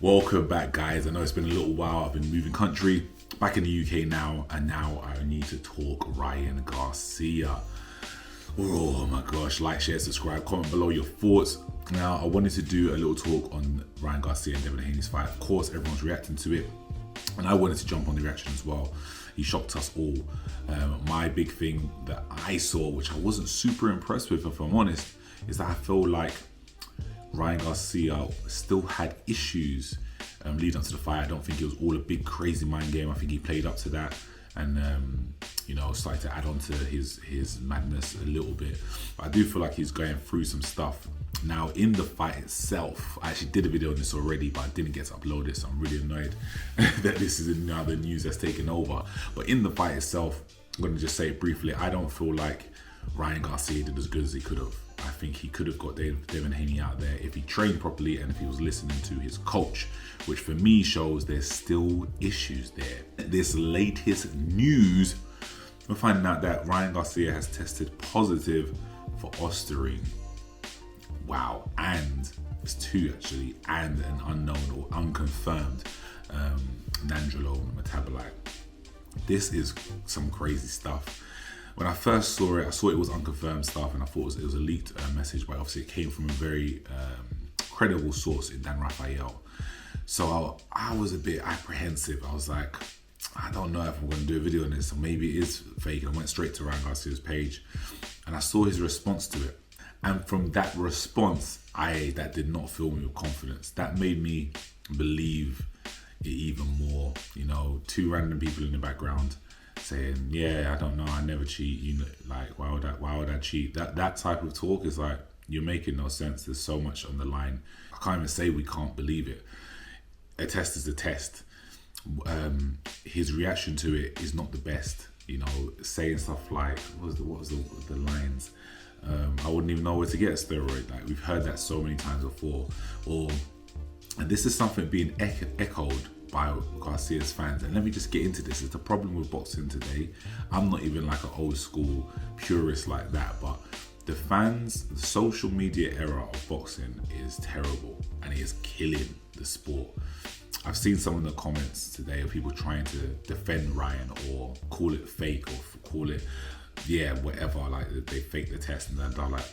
Welcome back, guys. I know it's been a little while. I've been moving country, back in the UK now, and now I need to talk Ryan Garcia. Oh my gosh, like, share, subscribe, comment below your thoughts. Now, I wanted to do a little talk on Ryan Garcia and Devin Haney's fight. Of course, everyone's reacting to it, and I wanted to jump on the reaction as well. He shocked us all. My big thing that I saw, which I wasn't super impressed with, if I'm honest, is that I feel like Ryan Garcia still had issues leading up to the fight. I don't think it was all a big crazy mind game. I think he played up to that and started to add on to his madness a little bit. But I do feel like he's going through some stuff. Now, in the fight itself, I actually did a video on this already, but I didn't get to upload it, so I'm really annoyed that this is now the news that's taken over. But in the fight itself, I'm going to just say it briefly, I don't feel like Ryan Garcia did as good as he could have. I think he could have got Devin Haney out there if he trained properly and if he was listening to his coach, which for me shows there's still issues there. This latest news, we're finding out that Ryan Garcia has tested positive for ostarine. Wow, and it's two actually, and an unknown or unconfirmed nandrolone metabolite. This is some crazy stuff. When I first saw it, I saw it was unconfirmed stuff, and I thought it was a leaked message, but obviously it came from a very credible source in Dan Raphael. So I was a bit apprehensive. I was like, I don't know if I'm going to do a video on this, or maybe it is fake. And I went straight to Ryan Garcia's page, and I saw his response to it. And from that response, that did not fill me with confidence. That made me believe it even more. You know, two random people in the background saying, yeah, I don't know, I never cheat. You know, like, why would I cheat? That type of talk is like, you're making no sense. There's so much on the line. I can't even say we can't believe it. A test is a test. His reaction to it is not the best. You know, saying stuff like, what was the lines? I wouldn't even know where to get a steroid. Like, we've heard that so many times before. And this is something being echoed by Garcia's fans. And let me just get into this. It's the problem with boxing today. I'm not even like an old school purist like that, but the fans, the social media era of boxing is terrible, and it is killing the sport. I've seen some of the comments today of people trying to defend Ryan or call it fake or call it, yeah, whatever, like they faked the test and then like,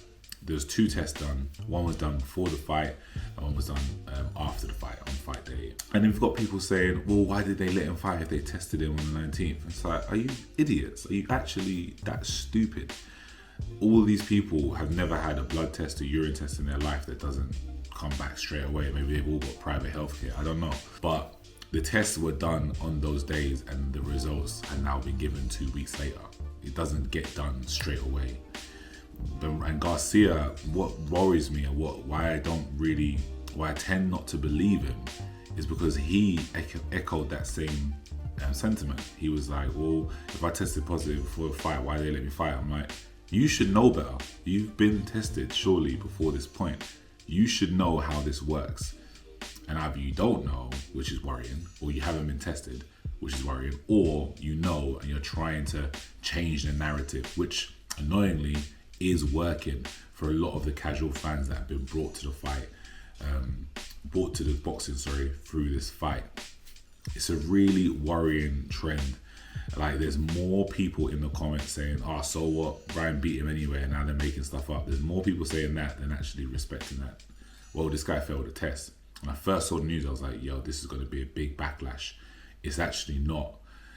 there's two tests done. One was done before the fight, and one was done after the fight, on fight day. And then we've got people saying, well, why did they let him fight if they tested him on the 19th? It's like, are you idiots? Are you actually that stupid? All these people have never had a blood test or urine test in their life that doesn't come back straight away. Maybe they've all got private healthcare, I don't know. But the tests were done on those days, and the results have now been given 2 weeks later. It doesn't get done straight away. And Garcia, what worries me and why I tend not to believe him is because he echoed that same sentiment. He was like, well, if I tested positive before the fight, why did they let me fight? I'm like, you should know better. You've been tested surely before this point. You should know how this works. And either you don't know, which is worrying, or you haven't been tested, which is worrying, or you know and you're trying to change the narrative, which annoyingly is working for a lot of the casual fans that have been brought to the fight, brought to the boxing, through this fight. It's a really worrying trend. Like, there's more people in the comments saying, oh, so what, Brian beat him anyway, and now they're making stuff up. There's more people saying that than actually respecting that. Well, this guy failed a test. When I first saw the news, I was like, yo, this is going to be a big backlash. It's actually not.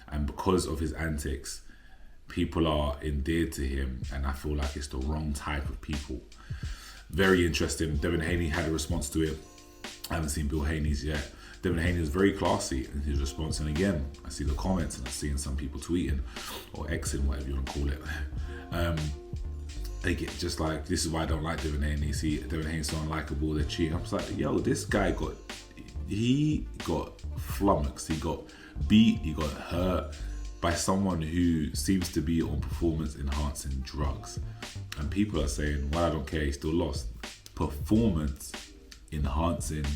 And because of his antics, people are endeared to him, and I feel like it's the wrong type of people. Very interesting. Devin Haney had a response to it. I haven't seen Bill Haney's yet. Devin Haney was very classy in his response, and again, I see the comments and I'm seeing some people tweeting or Xing, whatever you want to call it. They get just like, this is why I don't like Devin Haney. See, Devin Haney's so unlikable, they're cheating. I'm just like, yo, this guy got flummoxed, he got beat, he got hurt by someone who seems to be on performance enhancing drugs. And people are saying, well, I don't care, he still lost. Performance enhancing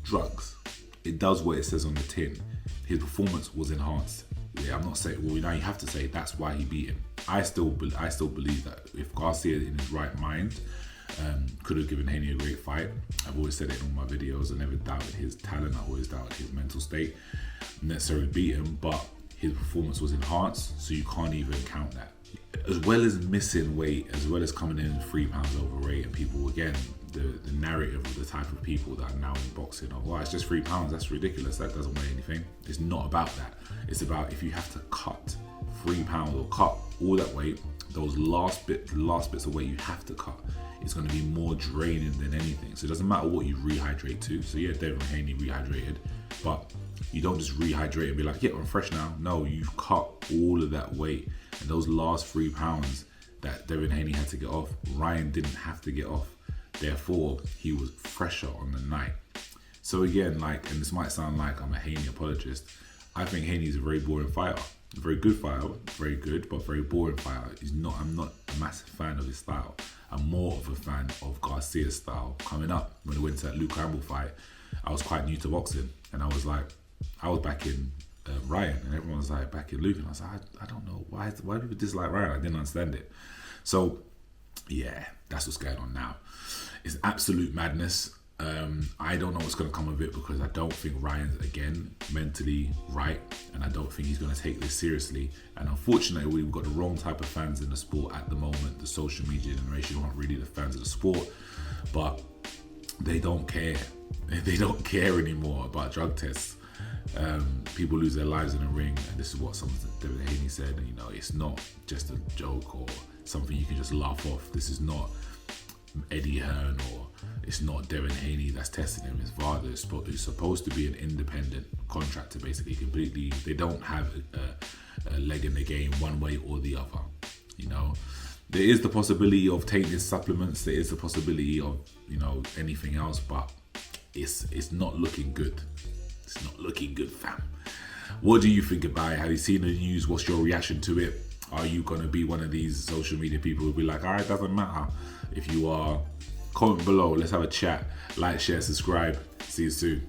drugs. It does what it says on the tin. His performance was enhanced. Yeah, I'm not saying, well, now you have to say that's why he beat him. I still believe that if Garcia in his right mind Could have given Haney a great fight. I've always said it in all my videos. I never doubted his talent. I always doubted his mental state. Necessarily beat him, but his performance was enhanced, so you can't even count that. As well as missing weight, as well as coming in 3 pounds overweight, and people, again, the narrative of the type of people that are now in boxing of, well, it's just 3 pounds, that's ridiculous, that doesn't weigh anything. It's not about that. It's about if you have to cut 3 pounds or cut all that weight, those last bits of weight you have to cut, it's going to be more draining than anything. So it doesn't matter what you rehydrate to. So yeah, Devin Haney rehydrated, but you don't just rehydrate and be like, yeah, I'm fresh now. No, you cut all of that weight, and those last 3 pounds that Devin Haney had to get off, Ryan didn't have to get off. Therefore, he was fresher on the night. So again, like, and this might sound like I'm a Haney apologist, I think Haney's a very boring fighter. A very good fighter, very good, but very boring fighter. I'm not a massive fan of his style. I'm more of a fan of Garcia's style. Coming up, when I went to that Luke Campbell fight, I was quite new to boxing, and I was backing Ryan, and everyone was like backing Luke, and I was like, I don't know why people dislike Ryan. I didn't understand it. So yeah, that's what's going on now. It's absolute madness. I don't know what's going to come of it, because I don't think Ryan's, again, mentally right, and I don't think he's going to take this seriously. And unfortunately, we've got the wrong type of fans in the sport at the moment. The social media generation aren't really the fans of the sport, but they don't care. They don't care anymore about drug tests. People lose their lives in the ring, and this is what David Haney said. You know, it's not just a joke or something you can just laugh off. This is not Eddie Hearn, or it's not Devin Haney that's testing him. His father is supposed to be an independent contractor, basically. Completely, they don't have a leg in the game one way or the other. You know, there is the possibility of taking supplements. There is the possibility of, you know, anything else, but it's not looking good. It's not looking good, fam. What do you think about it? Have you seen the news? What's your reaction to it? Are you going to be one of these social media people who'll be like, all right, doesn't matter? If you are, comment below. Let's have a chat. Like, share, subscribe. See you soon.